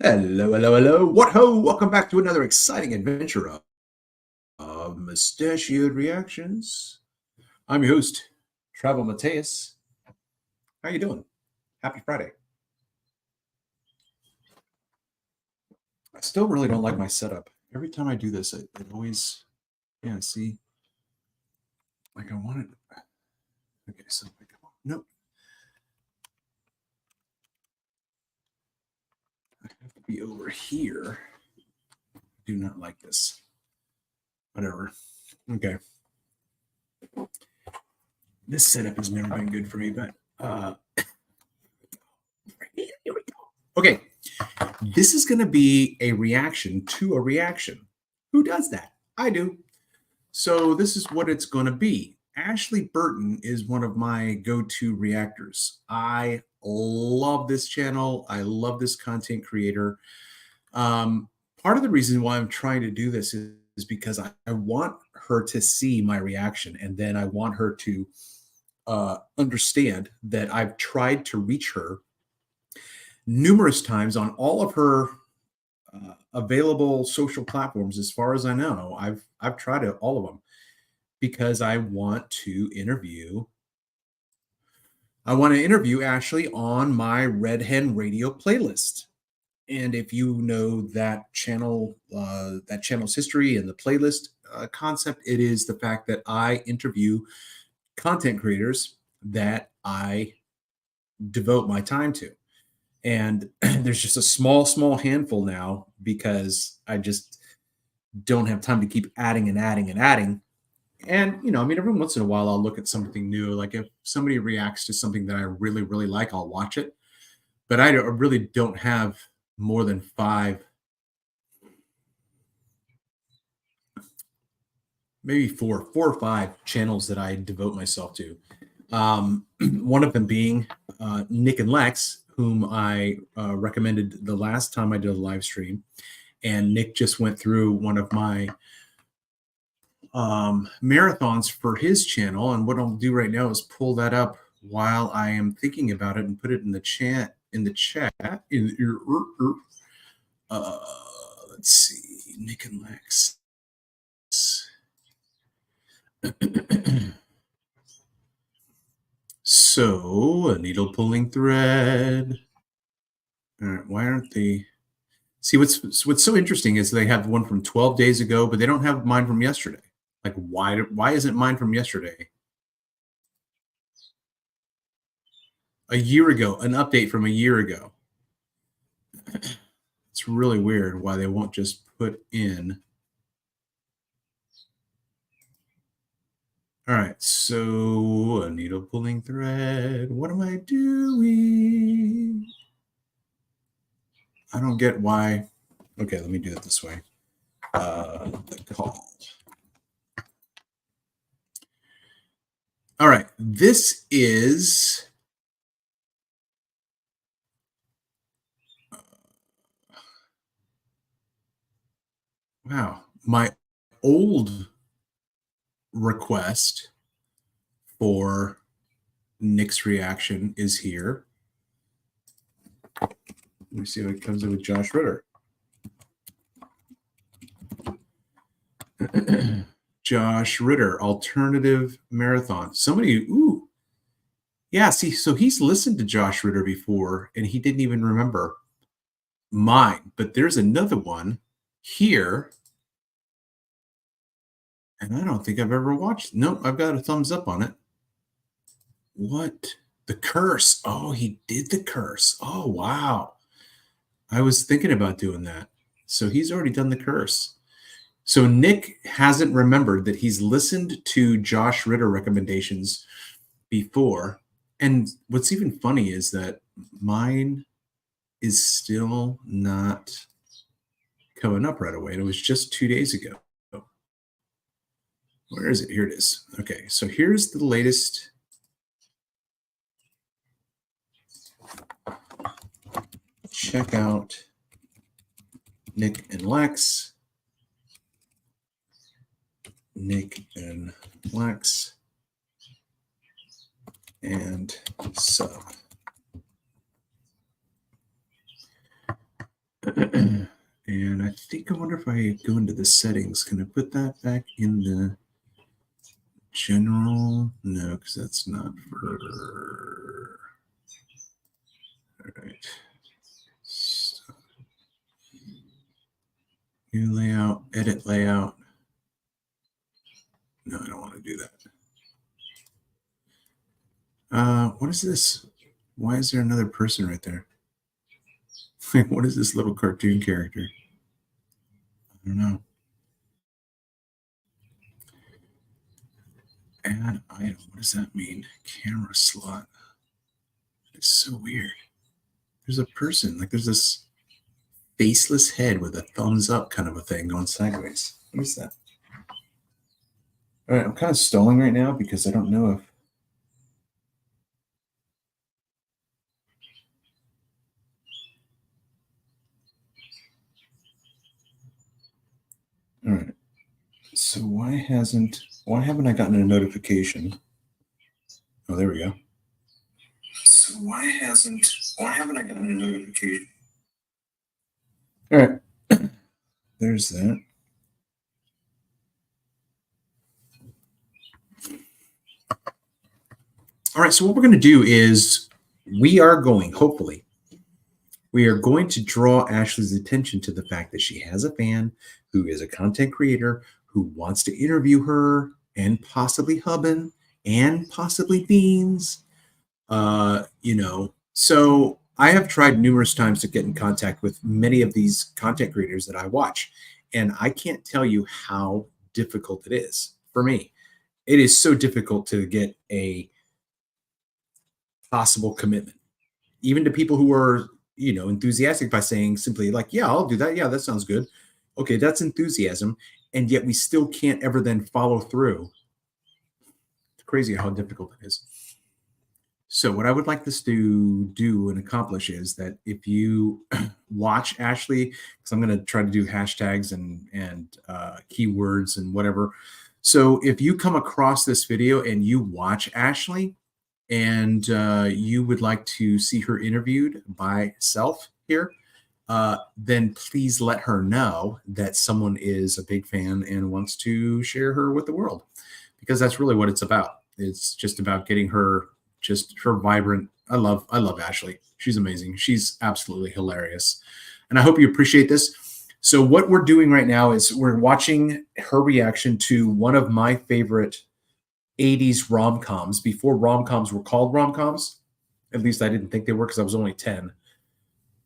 Hello, hello, hello. What ho? Welcome back to another exciting adventure of Moustachioed Reactions. I'm your host, Trav-EL Mateus. How you doing? Happy Friday. I still really don't like my setup. Every time I do this, it always, yeah, see, like I want it. Okay, so, nope. I have to be over here. Do not like this. Whatever. Okay. This setup has never been good for me, but here we go. Okay. This is going to be a reaction to a reaction. Who does that? I do. So this is what it's going to be. Ashleigh Burton is one of my go-to reactors. I love this channel. I love this content creator. Part of the reason why I'm trying to do this is because I want her to see my reaction, and then I want her to understand that I've tried to reach her numerous times on all of her available social platforms. As far as I know, I've tried all of them because I want to interview. I want to interview Ashleigh on my Red Hen Radio playlist. And if you know that channel's history and the playlist concept, it is the fact that I interview content creators that I devote my time to. And there's just a small handful now because I just don't have time to keep adding and adding and adding. And, I mean, every once in a while, I'll look at something new. Like if somebody reacts to something that I really, really like, I'll watch it. But I really don't have more than maybe four or five channels that I devote myself to. One of them being Nick and Lex, whom I recommended the last time I did a live stream. And Nick just went through one of my marathons for his channel. And what I'll do right now is pull that up while I am thinking about it and put it in the chat. Let's see, Nick and Lex. So, a needle pulling thread. All right, why aren't they? See, what's so interesting is they have one from 12 days ago, but they don't have mine from yesterday. Like, why isn't mine from yesterday? A year ago, an update from a year ago. It's really weird why they won't just put in. All right, so a needle pulling thread. What am I doing? I don't get why. Okay, let me do it this way. The call. All right, this is wow, my old request for Nick's reaction is here. Let me see what comes in with Josh Ritter. Josh Ritter, alternative marathon. Somebody, ooh. Yeah, see, so he's listened to Josh Ritter before and he didn't even remember mine. But there's another one here. And I don't think I've ever watched. Nope, I've got a thumbs up on it. What? The curse. Oh, he did the curse. Oh, wow. I was thinking about doing that. So he's already done the curse. So Nick hasn't remembered that he's listened to Josh Ritter recommendations before. And what's even funny is that mine is still not coming up right away. And it was just 2 days ago. Where is it? Here it is. Okay, so here's the latest. Check out Nick and Lex. Nick and Lex. And sub. And I think I wonder if I go into the settings, can I put that back in the general? No, because that's not for. All right. So, new layout, edit layout. No, I don't want to do that. What is this? Why is there another person right there? What is this little cartoon character? I don't know. Add item. What does that mean? Camera slot. It's so weird. There's a person, like there's this faceless head with a thumbs up kind of a thing going sideways. What is that? All right, I'm kind of stalling right now because I don't know if. All right. So why haven't I gotten a notification? Oh, there we go. So why haven't I gotten a notification? All right. There's that. All right, so what we're going to do is we are going to draw Ashleigh's attention to the fact that she has a fan who is a content creator who wants to interview her and possibly Hubbin and possibly Beans. So I have tried numerous times to get in contact with many of these content creators that I watch, and I can't tell you how difficult it is for me. It is so difficult to get a possible commitment, even to people who are, enthusiastic by saying simply like, yeah, I'll do that. Yeah, that sounds good. Okay, that's enthusiasm. And yet we still can't ever then follow through. It's crazy how difficult it is. So what I would like this to do and accomplish is that if you watch Ashleigh, because I'm going to try to do hashtags and keywords and whatever. So if you come across this video and you watch Ashleigh and you would like to see her interviewed by self here, then please let her know that someone is a big fan and wants to share her with the world, because that's really what it's about. It's just about getting her, just her vibrant. I love Ashleigh. She's amazing. She's absolutely hilarious. And I hope you appreciate this. So what we're doing right now is we're watching her reaction to one of my favorite 80s rom-coms, before rom-coms were called rom-coms. At least I didn't think they were because I was only 10.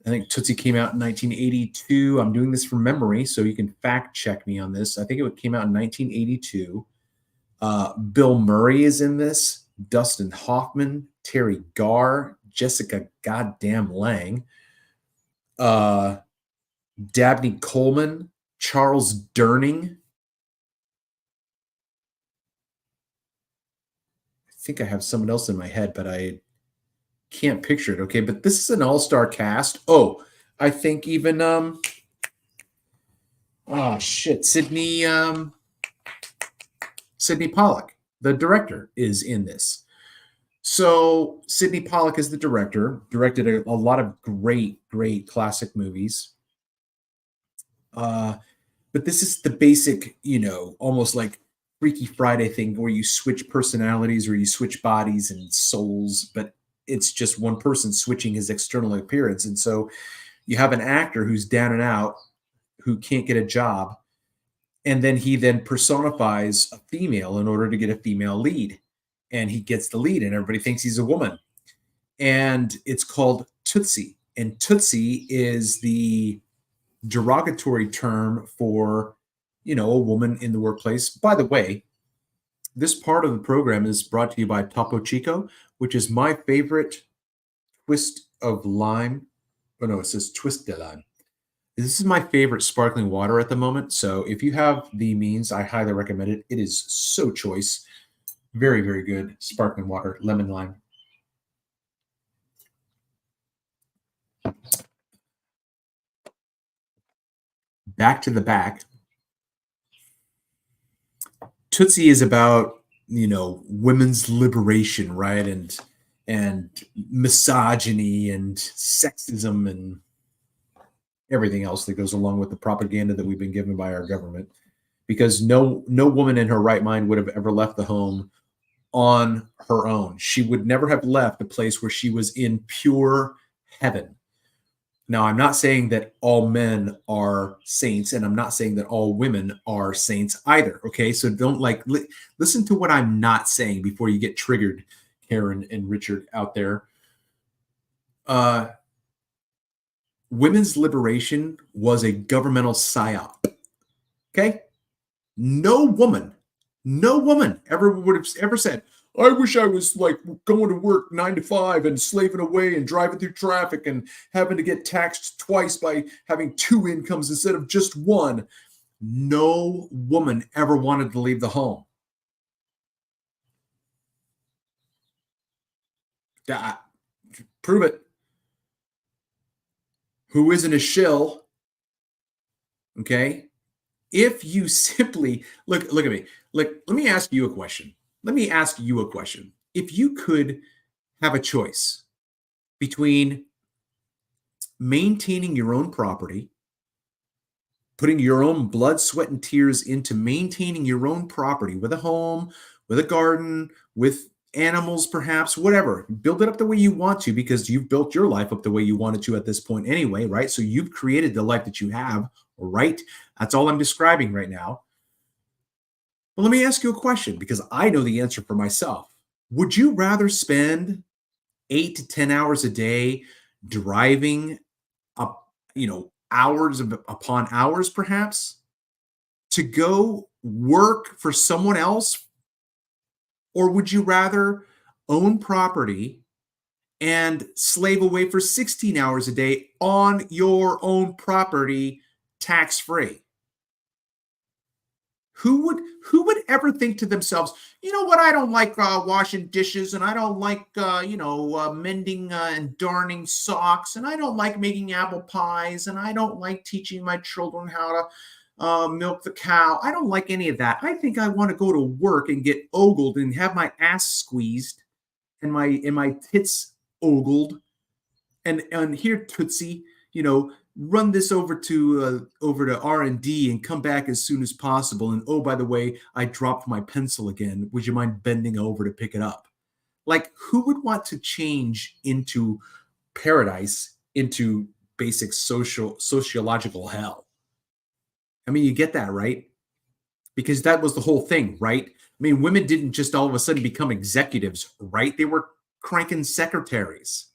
I think Tootsie came out in 1982. I'm doing this from memory, so you can fact check me on this. I think it came out in 1982. Bill Murray is in this, Dustin Hoffman, Terry Garr, Jessica Goddamn Lang, Dabney Coleman, Charles Durning. I think I have someone else in my head, but I can't picture it. Okay, but this is an all-star cast. Oh, I think even Sydney Pollack, the director, is in this. So Sydney Pollack is the director, directed a lot of great classic movies. But this is the basic, almost like Freaky Friday thing where you switch personalities or you switch bodies and souls, but it's just one person switching his external appearance. And so you have an actor who's down and out, who can't get a job, and then he then personifies a female in order to get a female lead. And he gets the lead and everybody thinks he's a woman. And it's called Tootsie. And Tootsie is the derogatory term for, a woman in the workplace. By the way, this part of the program is brought to you by Topo Chico, which is my favorite twist of lime. Oh no, it says twist de lime. This is my favorite sparkling water at the moment. So if you have the means, I highly recommend it. It is so choice. Very, very good sparkling water, lemon lime. Back to the back. Tootsie is about, women's liberation, right? And misogyny and sexism and everything else that goes along with the propaganda that we've been given by our government. Because no woman in her right mind would have ever left the home on her own. She would never have left a place where she was in pure heaven. Now, I'm not saying that all men are saints, and I'm not saying that all women are saints either. Okay, so don't listen to what I'm not saying before you get triggered, Karen and Richard out there. Women's liberation was a governmental psyop. Okay, no woman ever would have ever said, I wish I was like going to work 9 to 5 and slaving away and driving through traffic and having to get taxed twice by having 2 incomes instead of just one. No woman ever wanted to leave the home. Prove it. Who isn't a shill? Okay. If you simply look at me, let me ask you a question. If you could have a choice between maintaining your own property, putting your own blood, sweat, and tears into maintaining your own property with a home, with a garden, with animals, perhaps, whatever, build it up the way you want to, because you've built your life up the way you wanted to at this point anyway, right? So you've created the life that you have, right? That's all I'm describing right now. Well, let me ask you a question, because I know the answer for myself. Would you rather spend 8 to 10 hours a day driving up, hours upon hours, perhaps, to go work for someone else? Or would you rather own property and slave away for 16 hours a day on your own property, tax-free? Who would ever think to themselves, you know what, I don't like washing dishes, and I don't like mending and darning socks, and I don't like making apple pies, and I don't like teaching my children how to milk the cow. I don't like any of that. I think I want to go to work and get ogled and have my ass squeezed and my tits ogled, and here, Tootsie, run this over to R&D and come back as soon as possible. And oh, by the way, I dropped my pencil again. Would you mind bending over to pick it up? Like, who would want to change into paradise, into basic sociological hell? I mean, you get that, right? Because that was the whole thing, right? I mean, women didn't just all of a sudden become executives, right? They were cranking secretaries.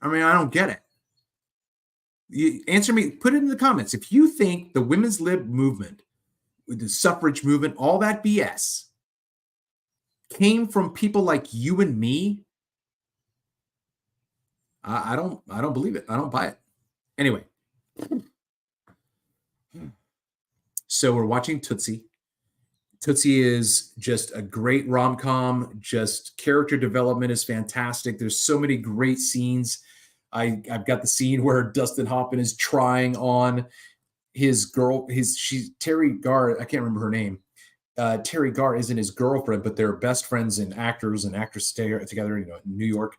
I mean, I don't get it. You answer me, put it in the comments. If you think the women's lib movement, the suffrage movement, all that BS came from people like you and me, I don't believe it. I don't buy it. Anyway, so we're watching Tootsie. Tootsie is just a great rom-com. Just character development is fantastic. There's so many great scenes. I've got the scene where Dustin Hoffman is trying on his girl. She's Terry Garr. I can't remember her name. Terry Garr isn't his girlfriend, but they're best friends and actors and actresses together, in New York.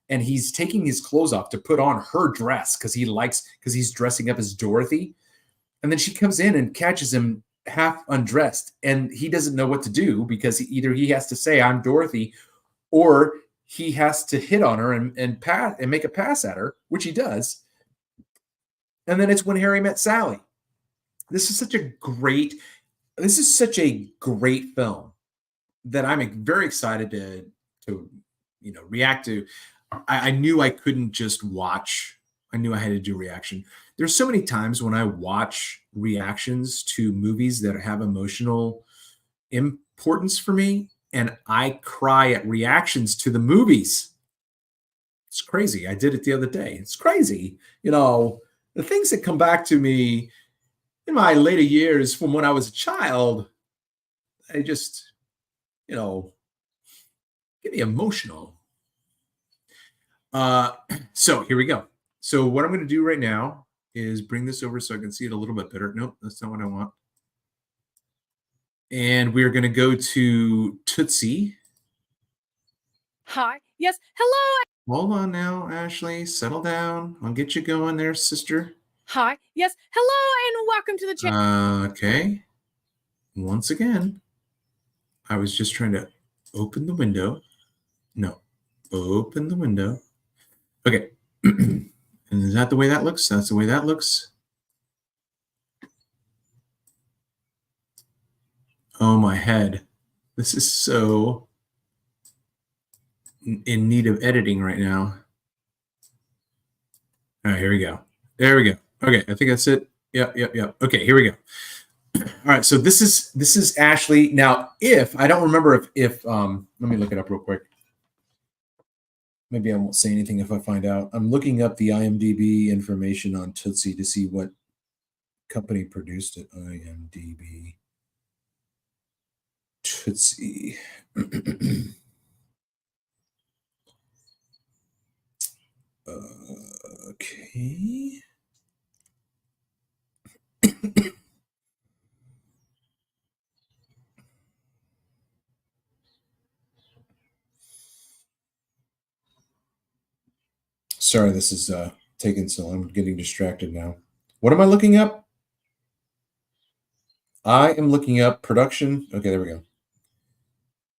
And he's taking his clothes off to put on her dress because he's dressing up as Dorothy. And then she comes in and catches him half undressed, and he doesn't know what to do, because either he has to say, I'm Dorothy, or he has to hit on her and pass and make a pass at her, which he does. And then it's When Harry Met Sally. This is such a great film that I'm very excited to react to. I knew I couldn't just watch. I knew I had to do reaction. There's so many times when I watch reactions to movies that have emotional importance for me, and I cry at reactions to the movies. It's crazy. I did it the other day. It's crazy. The things that come back to me in my later years from when I was a child, I just, get me emotional. So here we go. So what I'm going to do right now is bring this over so I can see it a little bit better. Nope, that's not what I want. And we're going to go to Tootsie. Hi. Yes. Hello. Hold on now, Ashleigh. Settle down. I'll get you going there, sister. Hi. Yes. Hello and welcome to the channel. Okay. Once again, I was just trying to open the window. No, open the window. Okay. And is that the way that looks? That's the way that looks. Oh, my head. This is so in need of editing right now. All right, here we go. There we go. Okay, I think that's it. Yep. Okay, here we go. All right, so this is Ashleigh. Now, if I don't remember if let me look it up real quick. Maybe I won't say anything if I find out. I'm looking up the IMDb information on Tootsie to see what company produced it. IMDb Tootsie. Okay. Sorry, this is taking so long. I'm getting distracted now. What am I looking up? I am looking up production. Okay, there we go.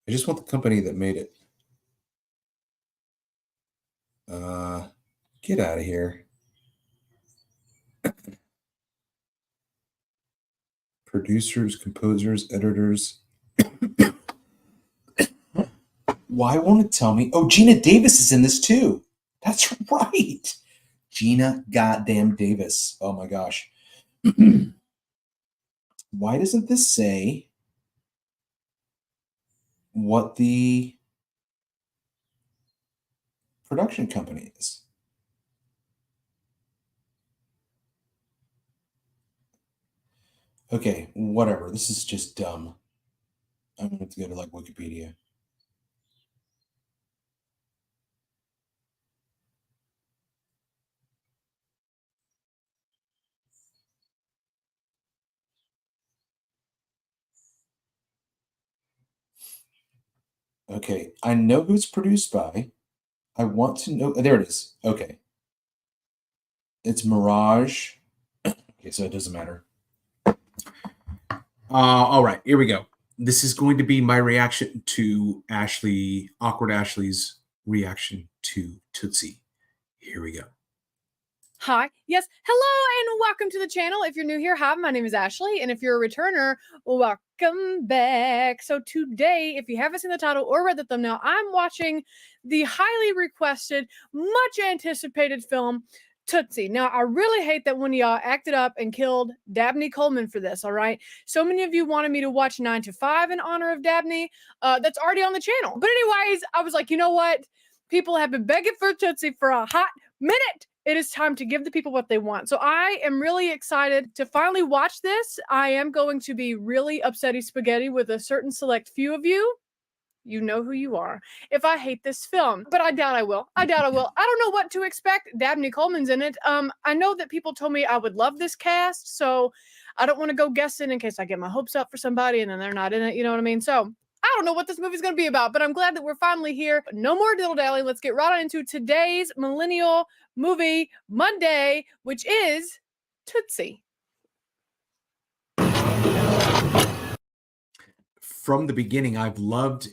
I just want the company that made it. Get out of here. Producers, composers, editors. Why won't it tell me? Oh, Gina Davis is in this too. That's right. Gina goddamn Davis. Oh my gosh. Why doesn't this say what the production company is? Okay, whatever. This is just dumb. I'm going to go to like Wikipedia. Okay, I know who it's produced by. I want to know. There it is. Okay. It's Mirage. Okay, so it doesn't matter. All right, here we go. This is going to be my reaction to Ashleigh, awkward Ashleigh's reaction to Tootsie. Here we go. Hi. Yes. Hello and welcome to the channel. If you're new here, hi, my name is Ashleigh. And if you're a returner, welcome back. So today, if you haven't seen the title or read the thumbnail, I'm watching the highly requested, much anticipated film, Tootsie. Now, I really hate that when y'all acted up and killed Dabney Coleman for this, all right? So many of you wanted me to watch 9 to 5 in honor of Dabney. That's already on the channel. But anyways, I was like, you know what? People have been begging for Tootsie for a hot minute. It is time to give the people what they want. So I am really excited to finally watch this. I am going to be really upsetty spaghetti with a certain select few of you. You know who you are. If I hate this film, but I doubt I will. I doubt I will. I don't know what to expect. Dabney Coleman's in it. I know that people told me I would love this cast, so I don't want to go guessing in case I get my hopes up for somebody and then they're not in it. You know what I mean? So I don't know what this movie's going to be about, but I'm glad that we're finally here. No more diddle-dally. Let's get right on into today's millennial movie Monday, which is Tootsie. From the beginning, I've loved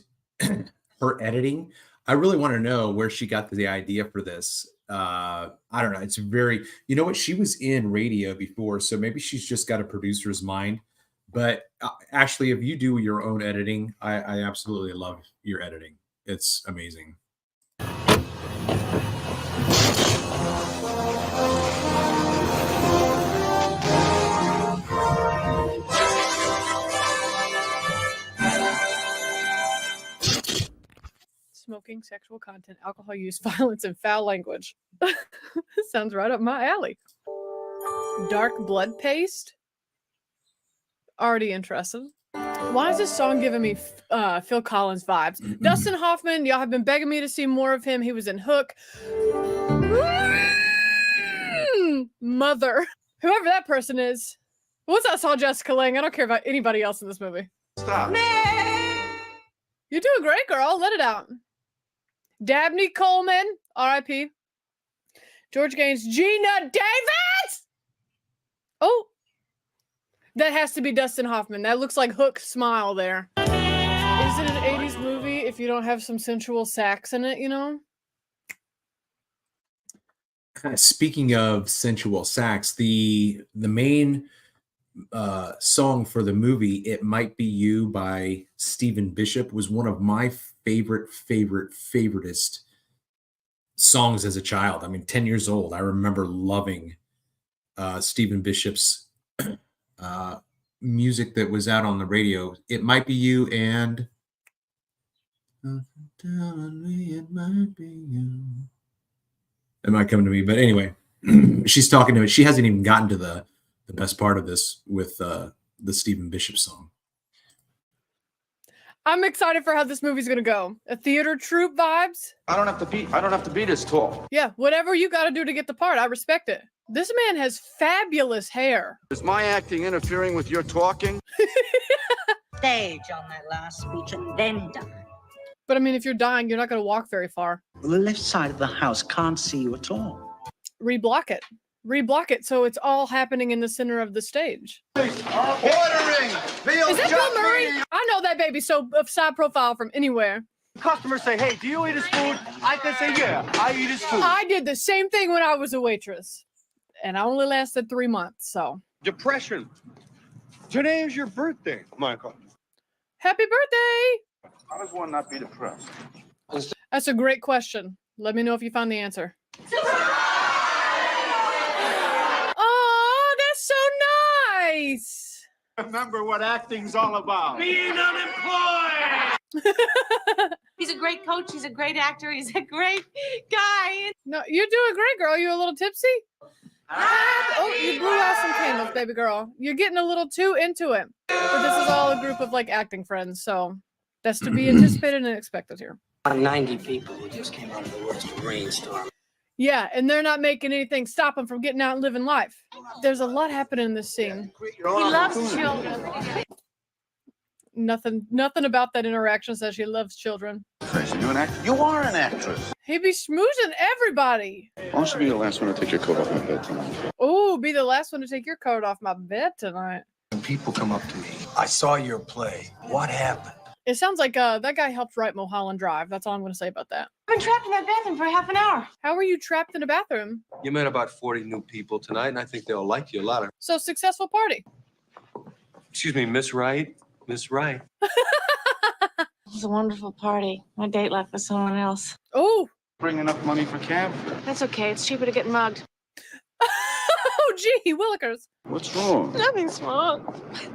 her editing. I really want to know where she got the idea for this. I don't know. It's very, you know what? She was in radio before, so maybe she's just got a producer's mind. But Ashleigh, if you do your own editing, I absolutely love your editing. It's amazing. Smoking, sexual content, alcohol use, violence, and foul language. Sounds right up my alley. Dark blood paste. Already interested. Why is this song giving me Phil Collins vibes? Dustin Hoffman, y'all have been begging me to see more of him. He was in Hook. Mother. Whoever that person is. Once I saw Jessica Lange, I don't care about anybody else in this movie. Stop. You're doing great, girl. Let it out. Dabney Coleman. R.I.P. George Gaines, Gina Davis. Oh, that has to be Dustin Hoffman. That looks like Hook's smile there. Is it an 80s movie if you don't have some sensual sax in it, you know? Speaking of sensual sax, the main song for the movie "It Might Be You" by Stephen Bishop was one of my favoriteest songs as a child. I mean, 10 years old, I remember loving Stephen Bishop's music that was out on the radio. "It Might Be You" and telling me it might be you. It might come to me, but anyway, she's talking to it. She hasn't even gotten to the best part of this with the Stephen Bishop song. I'm excited for how this movie's gonna go. A theater troupe vibes. I don't have to be this tall. Yeah, whatever you got to do to get the part, I respect it. This man has fabulous hair. Is my acting interfering with your talking? Stage on that last speech and then die. But I mean, if you're dying, you're not gonna walk very far. Well, the left side of the house can't see you at all. Reblock it. Reblock it so it's all happening in the center of the stage. Ordering! Is that Bill Murray? I know that baby so side profile from anywhere. Customers say, hey, do you eat his food? I can say, yeah, I eat his food. I did the same thing when I was a waitress. And I only lasted 3 months, so. Depression. Today is your birthday, Michael. Happy birthday! How does one not be depressed? That's a great question. Let me know if you find the answer. Oh, that's so nice. Remember what acting's all about. Being unemployed! He's a great coach. He's a great actor. He's a great guy. No, you're doing great, girl. You a little tipsy? Oh, you blew out some candles, baby girl. You're getting a little too into it. But this is all a group of like acting friends, so that's to be anticipated and expected here. 90 people who just came out of the woods to rainstorm. Yeah, and they're not making anything stop them from getting out and living life. There's a lot happening in this scene. He loves children. Nothing about that interaction says she loves children. You an actor? You are an actress. He be schmoozing everybody. Why don't you be the last one to take your coat off my bed tonight? Oh, be the last one to take your coat off my bed tonight. When people come up to me, I saw your play. What happened? It sounds like that guy helped write Mulholland Drive. That's all I'm going to say about that. I've been trapped in that bathroom for half an hour. How were you trapped in a bathroom? You met about 40 new people tonight, and I think they'll like you a lot. So successful party. Excuse me, Miss Wright. Miss Wright. It was a wonderful party. My date left with someone else. Oh. Bring enough money for cab fare. That's okay. It's cheaper to get mugged. Oh, gee, Willikers. What's wrong? Nothing's wrong.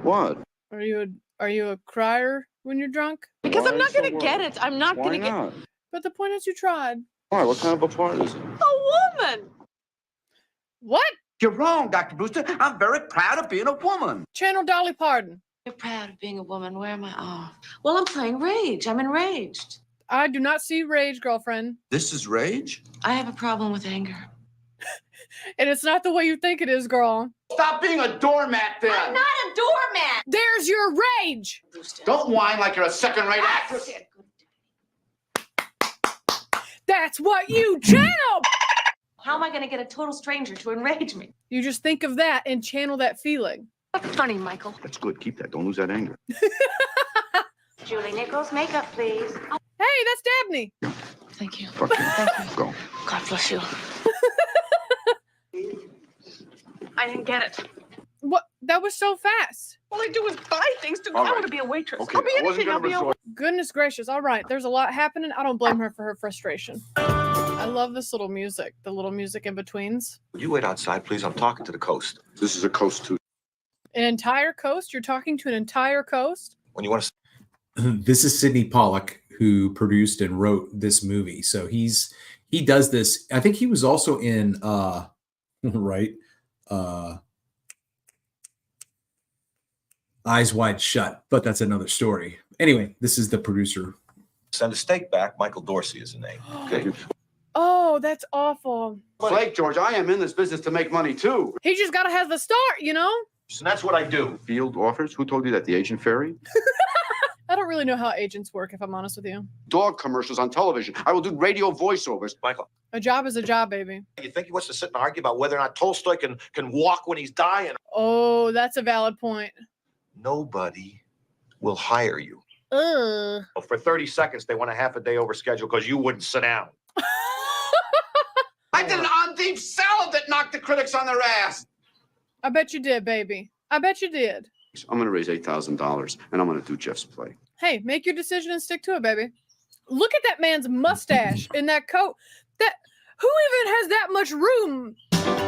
What? Are you a crier when you're drunk? Because Why I'm not so going to get it. I'm not going to get not? But the point is you tried. Why? What kind of a part is it? a woman. What? You're wrong, Dr. Brewster. I'm very proud of being a woman. Channel Dolly Parton. You're proud of being a woman. Where am I? Oh, well, I'm playing Rage. I'm enraged. I do not see rage, girlfriend. This is rage? I have a problem with anger. And it's not the way you think it is, girl. Stop being a doormat then. I'm not a doormat. There's your rage. Don't whine like you're a second-rate actress. That's what you channel. How am I going to get a total stranger to enrage me? You just think of that and channel that feeling. That's funny, Michael. That's good. Keep that. Don't lose that anger. Julie Nichols, makeup, please. Hey, that's Dabney. Thank you. Fuck you. Thank you. Go. God bless you. I didn't get it. What? That was so fast. All I do is buy things to. All I right. want to be a waitress. Okay, I'll be I wasn't anything. I'll gonna be a. resort. Goodness gracious. All right. There's a lot happening. I don't blame her for her frustration. I love this little music, the little music in betweens. Would you wait outside, please? I'm talking to the coast. This is a coast too. An entire coast? You're talking to an entire coast? When you want to... This is Sidney Pollack, who produced and wrote this movie. So he does this. I think he was also in Eyes Wide Shut, but that's another story. Anyway, this is the producer. Send a steak back. Michael Dorsey is the name. Okay. Oh, that's awful. Blake, George, I am in this business to make money too. He just got to have the start, you know? So that's what I do. Field offers? Who told you that? The agent fairy? I don't really know how agents work, if I'm honest with you. Dog commercials on television. I will do radio voiceovers. Michael, A job is a job, baby. you think he wants to sit and argue about whether or not Tolstoy can walk when he's dying? Oh, that's a valid point. Nobody will hire you. Ugh. For 30 seconds, they went a half a day over schedule because you wouldn't sit down. I did an on-deep salad that knocked the critics on their ass. I bet you did, baby. I bet you did. I'm going to raise $8,000 and I'm going to do Jeff's play. Hey, make your decision and stick to it, baby. Look at that man's mustache in that coat. Who even has that much room?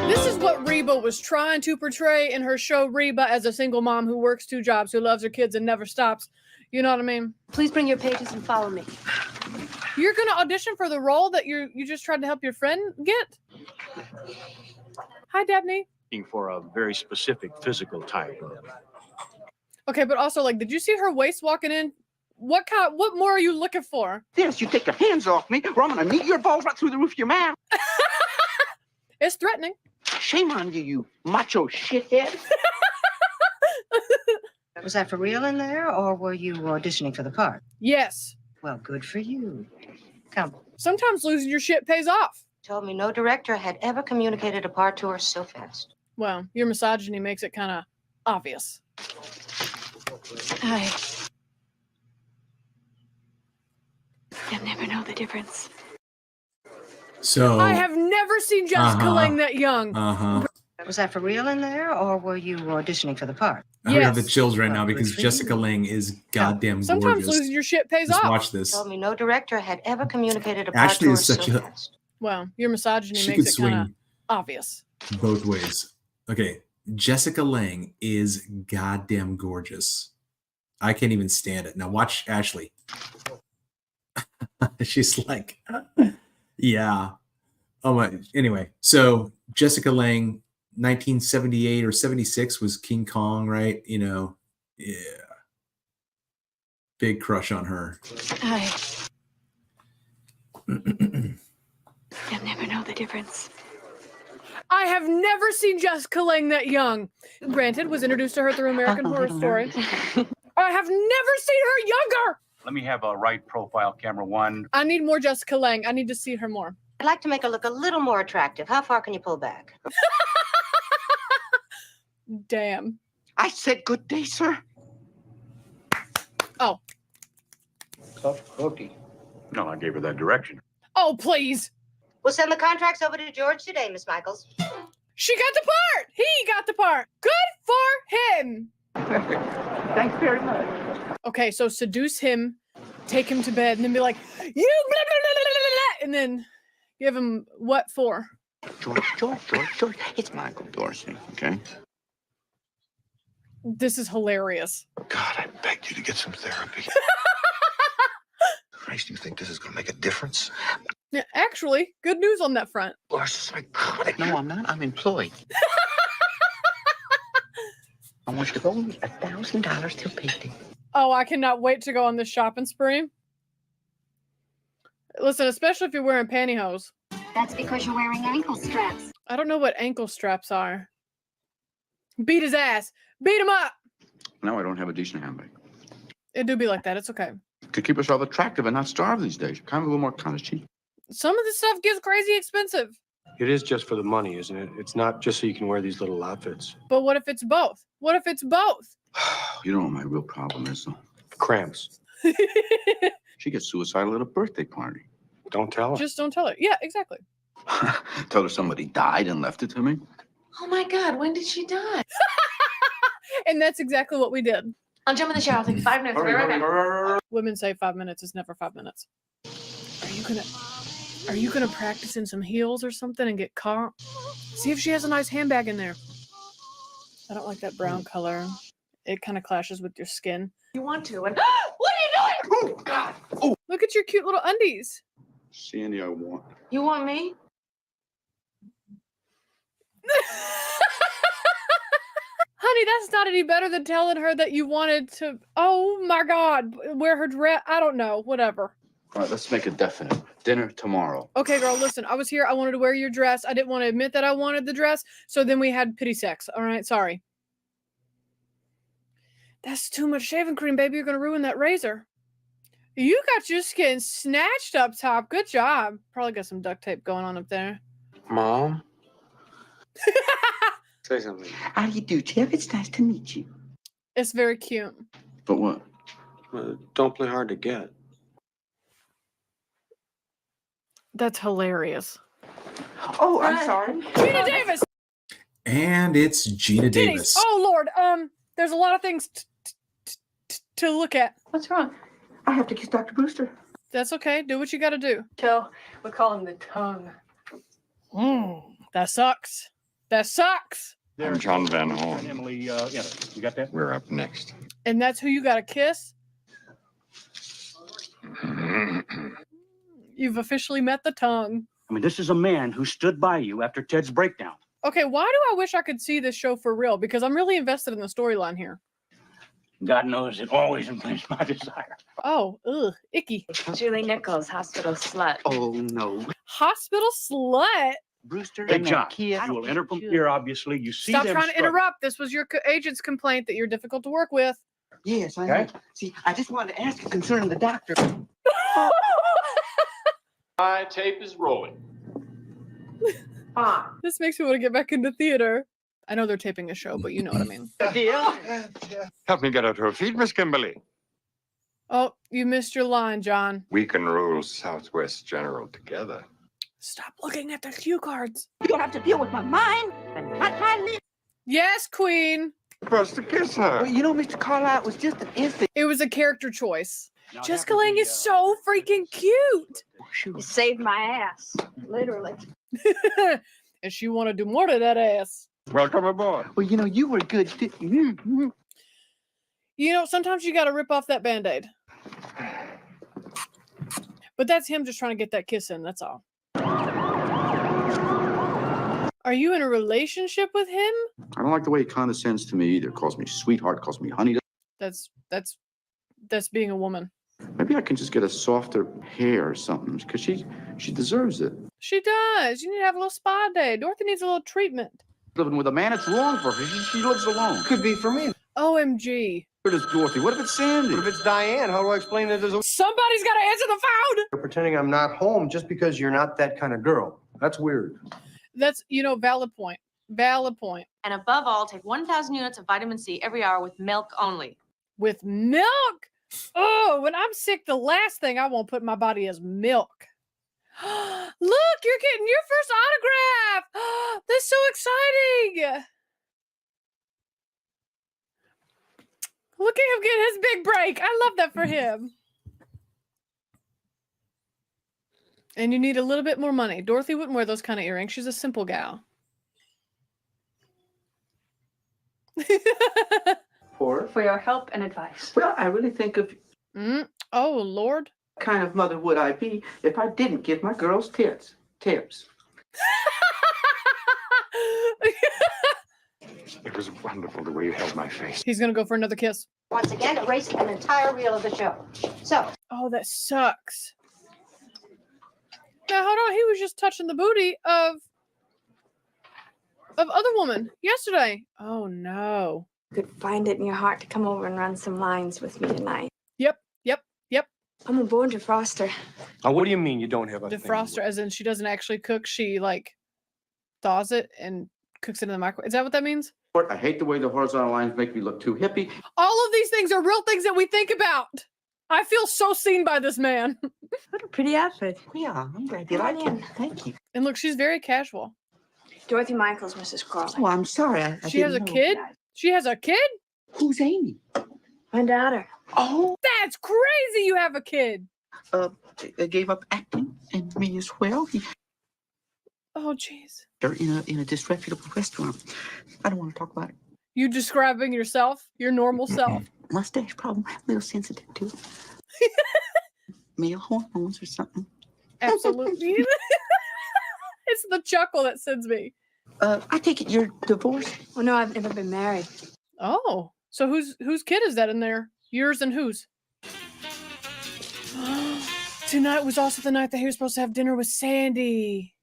This is what Reba was trying to portray in her show, Reba, as a single mom who works 2 jobs, who loves her kids and never stops. You know what I mean? Please bring your pages and follow me. You're gonna audition for the role that you just tried to help your friend get? Hi, Dabney. For a very specific physical type. Okay, but also, like, did you see her waist walking in? What more are you looking for? Yes, you take your hands off me, or I'm going to knead your balls right through the roof of your mouth. It's threatening. Shame on you, you macho shithead. Was that for real in there, or were you auditioning for the part? Yes. Well, good for you. Come. Sometimes losing your shit pays off. Told me no director had ever communicated a part to her so fast. Well, your misogyny makes it kind of obvious. Hi. You'll never know the difference. So I have never seen Jessica Lange that young. Was that for real in there, or were you auditioning for the part? I don't have the chills right now because Jessica Lange is goddamn Sometimes gorgeous. losing your shit pays Just off. watch this. Told me no director had ever communicated a part Ashley to her is such so a fast. Well, your misogyny she makes could it kind of swing obvious. both ways. Okay, Jessica Lange is goddamn gorgeous. I can't even stand it. Now watch Ashley. She's like, yeah. Oh my. Anyway, so Jessica Lange, 1978 or 76 was King Kong, right? You know, yeah. Big crush on her. Hi. You'll never know the difference. I have never seen Jessica Lange that young. Granted, was introduced to her through American Horror Story. I have never seen her younger. Let me have a right profile camera 1. I need more Jessica Lange. I need to see her more. I'd like to make her look a little more attractive. How far can you pull back? Damn. I said good day, sir. Oh. Tough cookie. No, I gave her that direction. Oh, please. We'll send the contracts over to George today, Miss Michaels. She got the part. He got the part. Good for him. Perfect. Thanks very much. Okay, so seduce him, take him to bed, and then be like, you blah, blah, blah, blah, blah, blah, and then give him what for? George. It's Michael Dorsey, okay? This is hilarious. God, I begged you to get some therapy. Christ, you think this is going to make a difference? Yeah, actually, good news on that front. You're psychotic. No, I'm not. I'm employed. I want you to go and get $1,000 till payday. Oh, I cannot wait to go on this shopping spree. Listen, especially if you're wearing pantyhose. That's because you're wearing ankle straps. I don't know what ankle straps are. Beat his ass. Beat him up. Now I don't have a decent handbag. It do be like that. It's okay. To keep yourself attractive and not starve these days. Kind of a little more kind of cheap. Some of this stuff gets crazy expensive. It is just for the money, isn't it? It's not just so you can wear these little outfits. But what if it's both? What if it's both? You know what my real problem is, though? Cramps. She gets suicidal at a birthday party. Don't tell her. Just don't tell her. Yeah, exactly. Tell her somebody died and left it to me. Oh my God, when did she die? And that's exactly what we did. I'll jump in the shower. I'll take 5 minutes. I'll be right back. Women say 5 minutes is never 5 minutes. Are you gonna practice in some heels or something and get caught? See if she has a nice handbag in there. I don't like that brown color. It kind of clashes with your skin. You want to? And what are you doing? Oh, God. Oh. Look at your cute little undies. Sandy, I want. You want me? Honey, that's not any better than telling her that you wanted to, oh my God, wear her dress. I don't know, whatever. All right, let's make it definite. Dinner tomorrow. Okay, girl, listen, I was here. I wanted to wear your dress. I didn't want to admit that I wanted the dress. So then we had pity sex. All right, sorry. That's too much shaving cream, baby. You're gonna ruin that razor. You got your skin snatched up top. Good job. Probably got some duct tape going on up there. Mom? Say something. How do you do, Jeff? It's nice to meet you. It's very cute. But what? Don't play hard to get. That's hilarious. Oh, I'm sorry. Gina Davis. And it's Gina Davis. Oh Lord. There's a lot of things to look at. What's wrong? I have to kiss Dr. Brewster. That's okay. Do what you got to do. We call him the tongue. That sucks. That sucks. I'm John Van Horn. And Emily, you got that? We're up next. And that's who you got to kiss. You've officially met the tongue. I mean, this is a man who stood by you after Ted's breakdown. Okay, why do I wish I could see this show for real? Because I'm really invested in the storyline here. God knows it always inflames my desire. Oh, ugh, icky. Julie Nichols, hospital slut. Oh, no. Hospital slut. Brewster Hey, and John, Kia. you will enter from here, obviously. You see Stop them trying to struggle. interrupt. This was your agent's complaint that you're difficult to work with. Yes, I Okay. know. See, I just wanted to ask you concerning the doctor. My tape is rolling. This makes me want to get back into theater. I know they're taping a show, but you know what I mean. Help me get her to her feet, Miss Kimberly. Oh, you missed your line, John. We can rule Southwest General together. Stop looking at the cue cards. You don't have to deal with my mind and not my lips. Yes, Queen. Supposed to kiss her. Well, you know, Mr. Carlisle, it was just an instant. It was a character choice. Now, Jessica Lange is so freaking cute. You saved my ass, literally. And she want to do more to that ass. Welcome aboard. Well, you know, you were good. You know, sometimes you got to rip off that Band-Aid. But that's him just trying to get that kiss in. That's all. Are you in a relationship with him? I don't like the way he condescends to me either. Calls me sweetheart, calls me honey. That's being a woman. Maybe I can just get a softer hair or something, because she deserves it. She does. You need to have a little spa day. Dorothy needs a little treatment. Living with a man, it's wrong for her. She lives alone. Could be for me. OMG. What is Dorothy? What if it's Sandy? What if it's Diane? How do I explain it as a... Somebody's got to answer the phone. You're pretending I'm not home just because you're not that kind of girl. That's weird. That's, valid point. Valid point. And above all, take 1,000 units of vitamin C every hour with milk only. With milk? Oh, when I'm sick, the last thing I want put in my body is milk. Look, you're getting your first autograph. That's so exciting. Look at him getting his big break. I love that for him. And you need a little bit more money. Dorothy wouldn't wear those kind of earrings. She's a simple gal. For your help and advice. Well, I really think of Oh, Lord. what kind of mother would I be if I didn't give my girls tips. It was wonderful the way you held my face. He's going to go for another kiss. Once again, erasing an entire reel of the show. So, Oh, that sucks. Now, hold on. He was just touching the booty of other woman yesterday. Oh, no. Could find it in your heart to come over and run some lines with me tonight. Yep. I'm a born defroster. What do you mean you don't have a Defroster, as in she doesn't actually cook. She, thaws it and cooks it in the microwave. Is that what that means? I hate the way the horizontal lines make me look too hippie. All of these things are real things that we think about. I feel so seen by this man. What a pretty outfit. Yeah, I'm glad you Come like on it. Thank you. And look, she's very casual. Dorothy Michaels, Mrs. Crawley. Oh, I'm sorry. I She has a didn't know. kid? She has a kid? Who's Amy? My daughter. Oh, That's crazy you have a kid. gave up acting and me as well. Oh, jeez. They're in a disreputable restaurant. I don't want to talk about it. You describing yourself, your normal self. Mustache problem. A little sensitive to it. Male hormones or something. Absolutely. It's the chuckle that sends me. I take it you're divorced. Oh, no, I've never been married. Oh, so whose kid is that in there? Yours and whose? Tonight was also the night that he was supposed to have dinner with Sandy.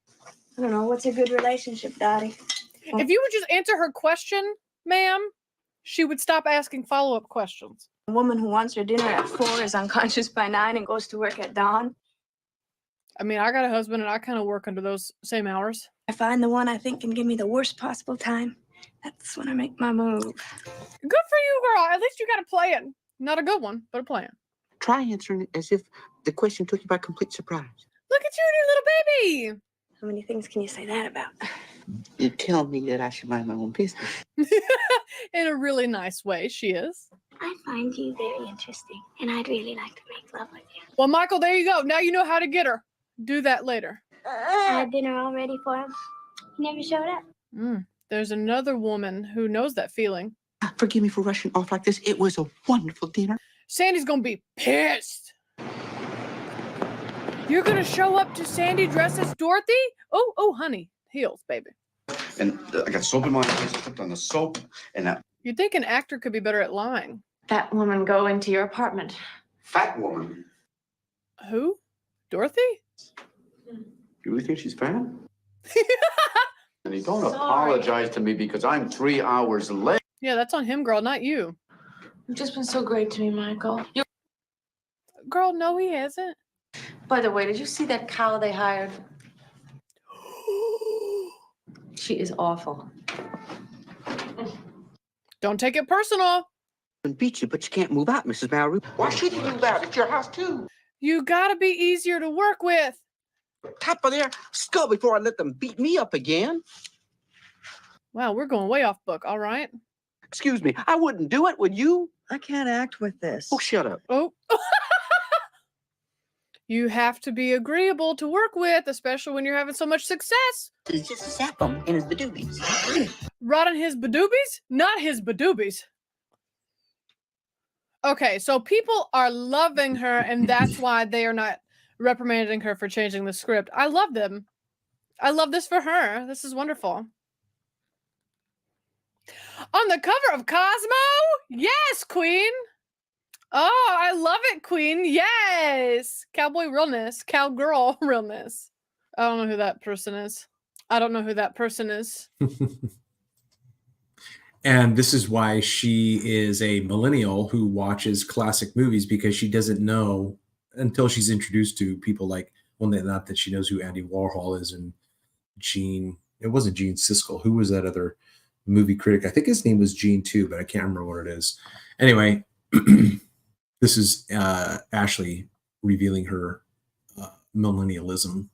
I don't know. What's a good relationship, Dottie? If you would just answer her question, ma'am, she would stop asking follow-up questions. A woman who wants her dinner at 4 is unconscious by 9 and goes to work at dawn. I mean, I got a husband and I kind of work under those same hours. I find the one I think can give me the worst possible time. That's when I make my move. Good for you, girl. At least you got a plan. Not a good one, but a plan. Try answering it as if the question took you by complete surprise. Look at you and your little baby. How many things can you say that about? You tell me that I should mind my own business. In a really nice way, she is. I find you very interesting, and I'd really like to make love with you. Well, Michael, there you go. Now you know how to get her. Do that later. I had dinner all ready for him. He never showed up. There's another woman who knows that feeling. Forgive me for rushing off like this. It was a wonderful dinner. Sandy's gonna be pissed. You're gonna show up to Sandy dressed as Dorothy? Oh, honey. Heels, baby. And I got soap in my eyes. I stepped on the soap, and that You'd think an actor could be better at lying. That woman go into your apartment. fat woman. Who? Dorothy? You really think she's fat? And you don't apologize to me because I'm 3 hours late. Yeah, that's on him, girl, not you. You've just been so great to me, Michael. Girl, no, he hasn't. By the way, did you see that cow they hired? She is awful. Don't take it personal. And beat you, but you can't move out, Mrs. Mallory. Why should you move out? It's your house, too. You gotta be easier to work with. Top of their skull before I let them beat me up again. Wow, we're going way off book, all right? Excuse me, I wouldn't do it, would you? I can't act with this. Oh, shut up. Oh. You have to be agreeable to work with, especially when you're having so much success. It's just a sap on in his badoobies. Rotting his badoobies? Not his badoobies. Okay, so people are loving her, and that's why they are not reprimanding her for changing the script. I love them. I love this for her. This is wonderful. On the cover of Cosmo? Yes, Queen. Oh, I love it, Queen. Yes. Cowboy realness. Cowgirl realness. I don't know who that person is. I don't know who that person is. And this is why she is a millennial who watches classic movies, because she doesn't know until she's introduced to people like, well, not that she knows who Andy Warhol is and Gene. It wasn't Gene Siskel. Who was that other movie critic? I think his name was Gene too, but I can't remember what it is. Anyway, this is Ashleigh revealing her millennialism.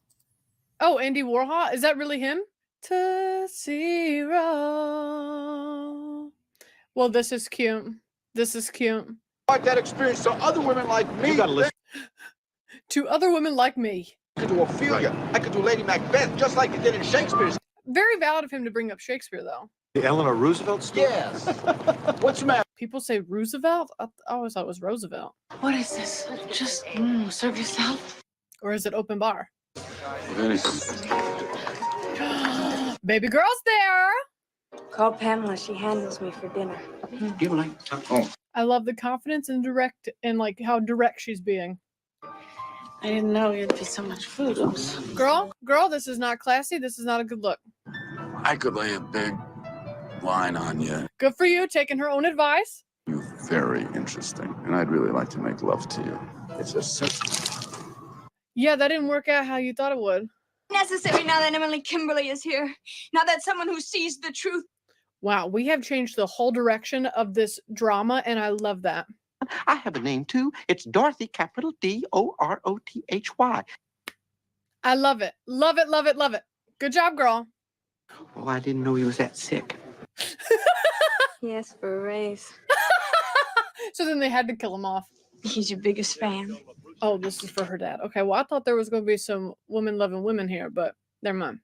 Oh, Andy Warhol? Is that really him? Tootsie Roll. Well, this is cute. This is cute. Like that experience to other women like me. You gotta listen. To other women like me. I could do Ophelia. I could do Lady Macbeth, just like you did in Shakespeare's. Very valid of him to bring up Shakespeare, though. The Eleanor Roosevelt story? Yes. What's the matter? People say Roosevelt? I always thought it was Roosevelt. What is this? Just serve yourself. Or is it open bar? Anything. Baby girl's there. Call Pamela. She handles me for dinner. Do you like? Oh, I love the confidence and direct and like how direct she's being. I didn't know you'd be so much food. Girl, this is not classy. This is not a good look. I could lay a big line on you. Good for you, taking her own advice. you're very interesting, and I'd really like to make love to you. It's just Yeah, that didn't work out how you thought it would. Necessary now that Emily Kimberly is here. Now that someone who sees the truth. Wow, we have changed the whole direction of this drama, and I love that. I have a name too. It's Dorothy, capital D-O-R-O-T-H-Y. I love it. Love it, love it, love it. Good job, girl. Oh, I didn't know he was that sick. Yes, for a raise. So then they had to kill him off. He's your biggest fan. Oh, this is for her dad. Okay, well, I thought there was going to be some women-loving women here, but never mind.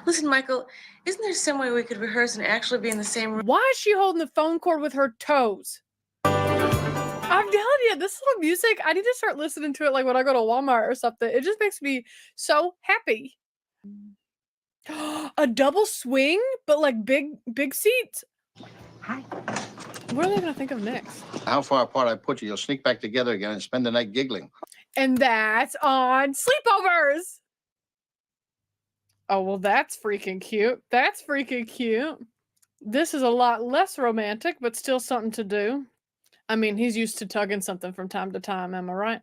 Listen, Michael, isn't there some way we could rehearse and actually be in the same room? Why is she holding the phone cord with her toes? I'm telling you, this little music, I need to start listening to it like when I go to Walmart or something. It just makes me so happy. A double swing, but like big seats. Hi. What are they going to think of next? How far apart I put you, you'll sneak back together again and spend the night giggling. And that's on sleepovers. Oh, well, that's freaking cute. That's freaking cute. This is a lot less romantic, but still something to do. I mean, he's used to tugging something from time to time, am I right?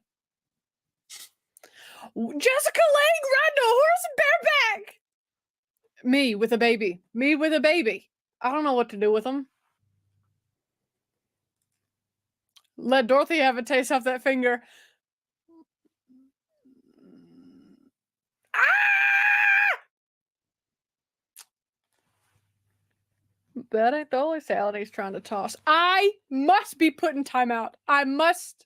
Jessica Lange riding a horse bareback! Me with a baby. Me with a baby. I don't know what to do with them. Let Dorothy have a taste off that finger. That ain't the only salad he's trying to toss. I must be putting time out. I must.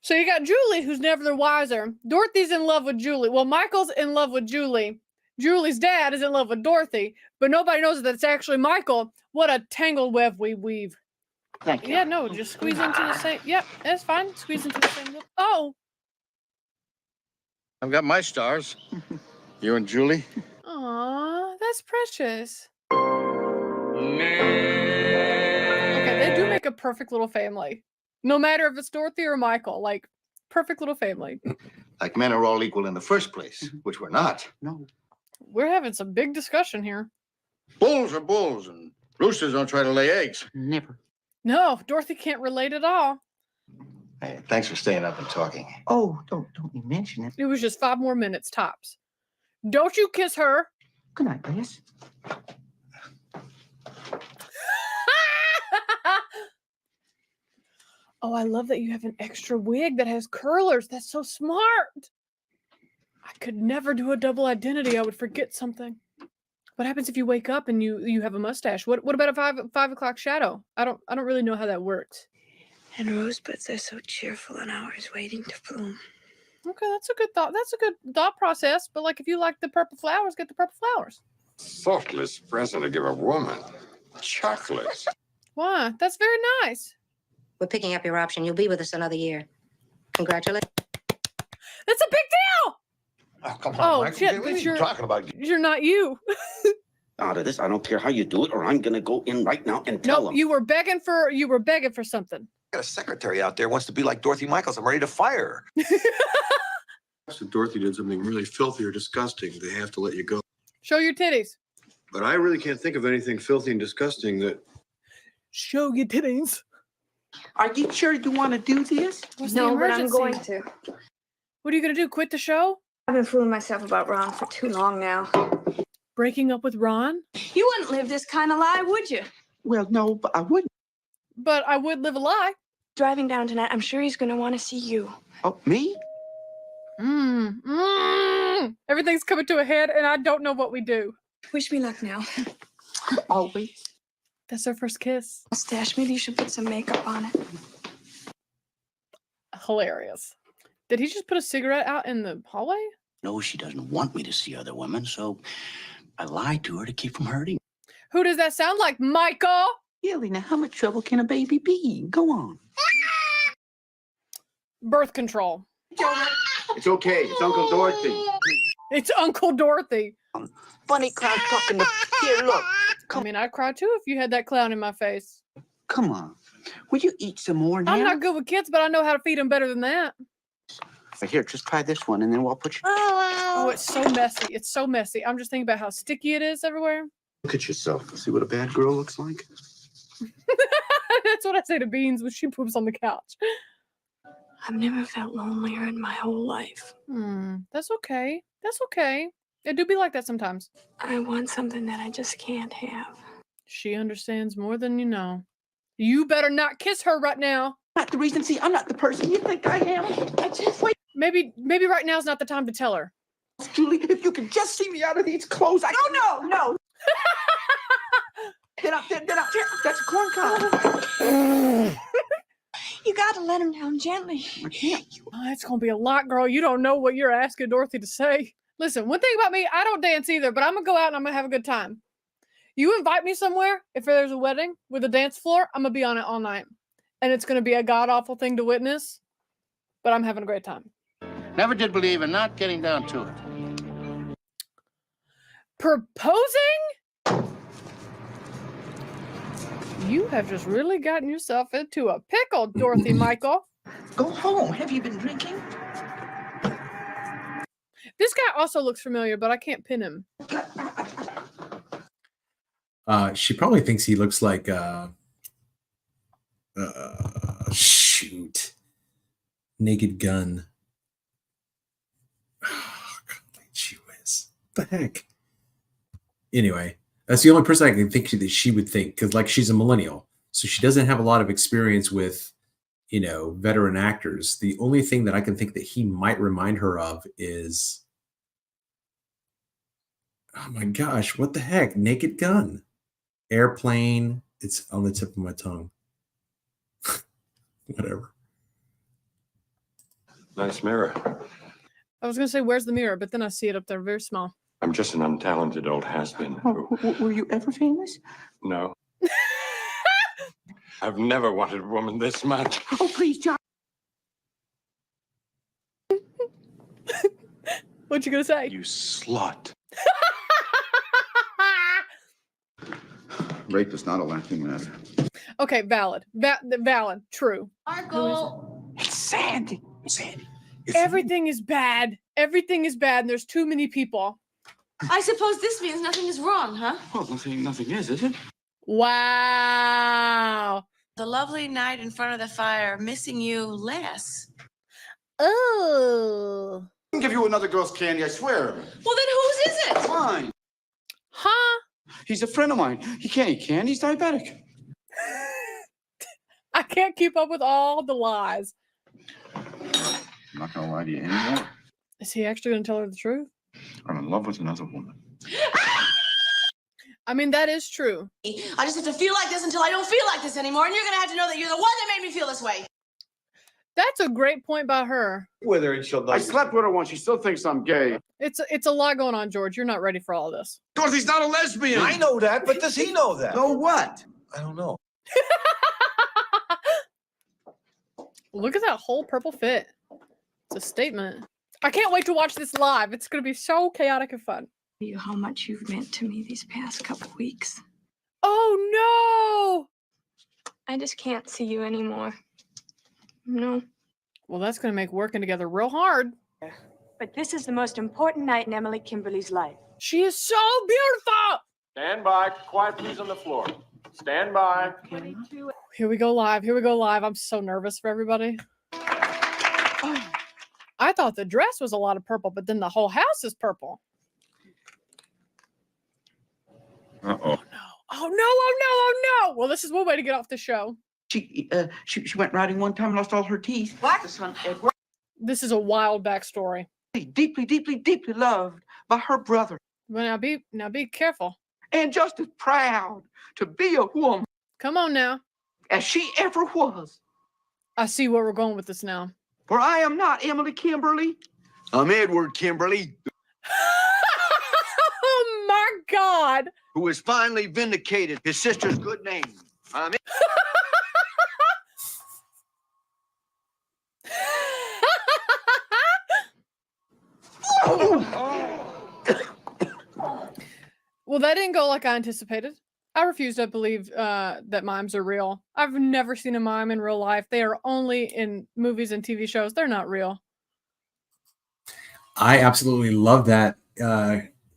So you got Julie, who's never the wiser. Dorothy's in love with Julie. Well, Michael's in love with Julie. Julie's dad is in love with Dorothy, but nobody knows that it's actually Michael. What a tangled web we weave. Thank you. Yeah, no, just squeeze into the same. Yep, that's fine. Squeeze into the same. Oh. I've got my stars. You and Julie? Aw, that's precious. Okay, they do make a perfect little family. No matter if it's Dorothy or Michael, like, perfect little family. Like men are all equal in the first place, which we're not. No. We're having some big discussion here. Bulls are bulls, and roosters don't try to lay eggs. Never. No, Dorothy can't relate at all. Hey, thanks for staying up and talking. Oh, don't you mention it. It was just 5 more minutes tops. Don't you kiss her. Good night, Liz. Oh, I love that you have an extra wig that has curlers. That's so smart. I could never do a double identity. I would forget something. What happens if you wake up and you have a mustache? What about a 5 o'clock shadow? I don't really know how that works. And rosebuds are so cheerful and ours waiting to bloom. Okay, that's a good thought. That's a good thought process. But like, if you like the purple flowers, get the purple flowers. Thoughtless present to give a woman. Chocolate. Why? That's very nice. We're picking up your option. You'll be with us another year. Congratulations. That's a big deal. Oh, come on, Oh, Michael. shit, What but are you you're- talking about? You're not you. Out of this, I don't care how you do it, or I'm gonna go in right now and tell No, them. you were begging for something. Got a secretary out there wants to be like Dorothy Michaels. I'm ready to fire her. If Dorothy did something really filthy or disgusting, they have to let you go. Show your titties. But I really can't think of anything filthy and disgusting that... Show your titties. Are you sure you want to do this? What's the No, but I'm emergency? going to. What are you gonna do? Quit the show? I've been fooling myself about Ron for too long now. Breaking up with Ron? You wouldn't live this kind of lie, would you? Well, no, but I wouldn't. But I would live a lie. Driving down tonight, I'm sure he's going to want to see you. Oh, me? Everything's coming to a head, and I don't know what we do. Wish me luck now. Always. That's our first kiss. Mustache, maybe you should put some makeup on it. Hilarious. Did he just put a cigarette out in the hallway? No, she doesn't want me to see other women, so I lied to her to keep from hurting. Who does that sound like, Michael? Really, now how much trouble can a baby be? Go on. Birth control. It's okay. It's Uncle Dorothy. It's Uncle Dorothy. Funny clown talking to... Here, look. I mean, I'd cry too if you had that clown in my face. Come on. Will you eat some more now? I'm not good with kids, but I know how to feed them better than that. Here, just try this one, and then we'll put you... Oh, it's so messy. It's so messy. I'm just thinking about how sticky it is everywhere. Look at yourself. See what a bad girl looks like? That's what I say to Beans when she poops on the couch. I've never felt lonelier in my whole life. That's okay. That's okay. It do be like that sometimes. I want something that I just can't have. She understands more than you know. You better not kiss her right now. Not the reason. See, I'm not the person you think I am. I just wait. Maybe right now is not the time to tell her. Julie, if you can just see me out of these clothes. No. Get up there. That's a corn cob. You gotta let him down gently. I can't. Oh, it's gonna be a lot, girl. You don't know what you're asking Dorothy to say. Listen, one thing about me, I don't dance either, but I'm gonna go out and I'm gonna have a good time. You invite me somewhere, if there's a wedding with a dance floor, I'm gonna be on it all night. And it's gonna be a god-awful thing to witness, but I'm having a great time. Never did believe in not getting down to it. Proposing? You have just really gotten yourself into a pickle, Dorothy Michael. Go home. Have you been drinking? This guy also looks familiar, but I can't pin him. She probably thinks he looks like shoot, Naked Gun. She whiz. What the heck? Anyway, that's the only person I can think that she would think, because like she's a millennial, so she doesn't have a lot of experience with, you know, veteran actors. The only thing that I can think that he might remind her of is, oh my gosh, what the heck? Naked Gun, Airplane. It's on the tip of my tongue. Whatever. Nice mirror. I was gonna say, where's the mirror? But then I see it up there, very small. I'm just an untalented old has-been. Were you ever famous? No. I've never wanted a woman this much. Oh, please, John. What you gonna say? You slut. Rape is not a laughing matter. Okay, valid. Valid. True. Marco. It's Sandy. Sandy. Everything is bad. Everything is bad, and there's too many people. I suppose this means nothing is wrong, huh? Well, nothing is it? Wow. The lovely night in front of the fire, missing you less. Oh. I can give you another girl's candy, I swear. Well, then whose is it? Fine. Huh? He's a friend of mine. He can't eat candy. He's diabetic. I can't keep up with all the lies. I'm not gonna lie to you anymore. Is he actually gonna tell her the truth? I'm in love with another woman. I mean, that is true. I just have to feel like this until I don't feel like this anymore, and you're gonna have to know that you're the one that made me feel this way. That's a great point by her. With her and she'll know. I slept with her once. She still thinks I'm gay. It's a lot going on, George. You're not ready for all of this. Dorothy's not a lesbian. I know that, but does he know that? Know what? I don't know. Look at that whole purple fit. It's a statement. I can't wait to watch this live. It's going to be so chaotic and fun. You how much you've meant to me these past couple weeks. Oh no! I just can't see you anymore. No. Well, that's going to make working together real hard. But this is the most important night in Emily Kimberly's life. She is so beautiful! Stand by. Quiet, please, on the floor. Stand by. Here we go live. Here we go live. I'm so nervous for everybody. I thought the dress was a lot of purple, but then the whole house is purple. Uh-oh. Oh no. Oh no, oh no, oh no. Well, this is one way to get off the show. She went riding one time and lost all her teeth. What? The son Edward. This is a wild backstory. Deeply, deeply, deeply loved by her brother. Well, now be careful. And just as proud to be a woman Come on now. as she ever was. I see where we're going with this now. For I am not Emily Kimberly. I'm Edward Kimberly, Oh my God. who has finally vindicated his sister's good name. I'm Well, that didn't go like I anticipated. I refuse to believe that mimes are real. I've never seen a mime in real life. They are only in movies and TV shows. They're not real. I absolutely love that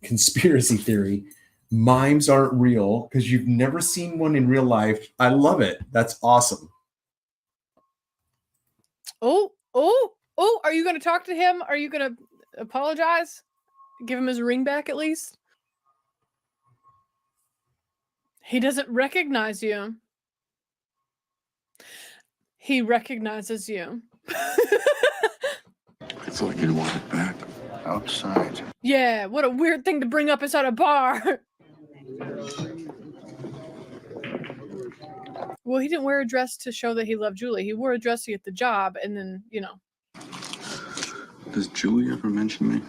conspiracy theory. Mimes aren't real because you've never seen one in real life. I love it. That's awesome. Oh, are you going to talk to him? Are you going to apologize? Give him his ring back at least? He doesn't recognize you. He recognizes you. I thought you'd want it back outside. Yeah, what a weird thing to bring up inside a bar. Well, he didn't wear a dress to show that he loved Julie. He wore a dress to get the job, and then, you know. Does Julie ever mention me?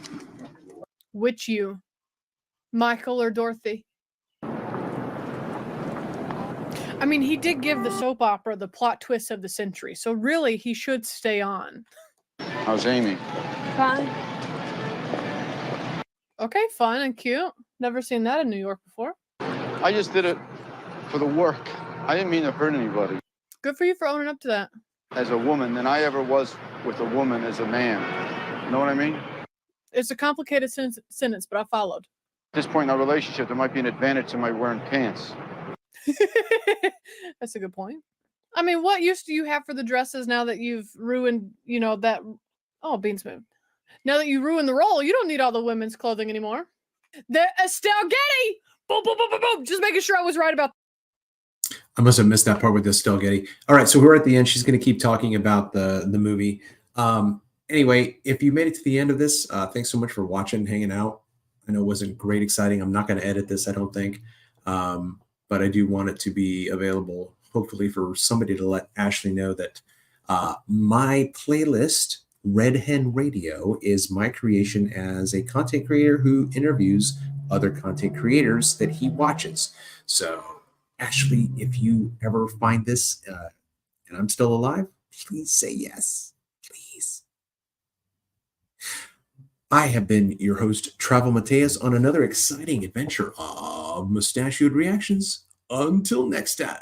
Which you? Michael or Dorothy? I mean, he did give the soap opera the plot twist of the century, so really he should stay on. How's Amy? Fine. Okay, fun and cute. Never seen that in New York before. I just did it for the work. I didn't mean to hurt anybody. Good for you for owning up to that. As a woman than I ever was with a woman as a man. You know what I mean? It's a complicated sentence, but I followed. At this point in our relationship, there might be an advantage to my wearing pants. That's a good point. I mean, what use do you have for the dresses now that you've ruined, you know, that... Oh, Bean Smooth. Now that you ruined the role, you don't need all the women's clothing anymore. The Estelle Getty! Boom, boom, boom, boom, boom. Just making sure I was right about... I must have missed that part with Estelle Getty. All right, so we're at the end. She's going to keep talking about the movie. Anyway, if you made it to the end of this, thanks so much for watching, hanging out. I know it wasn't great exciting. I'm not going to edit this, I don't think. But I do want it to be available, hopefully, for somebody to let Ashleigh know that my playlist, Red Hen Radio, is my creation as a content creator who interviews other content creators that he watches. So, Ashleigh, if you ever find this and I'm still alive, please say yes. Please. I have been your host, Trav-EL Mateus, on another exciting adventure of Moustachioed Reactions. Until next time.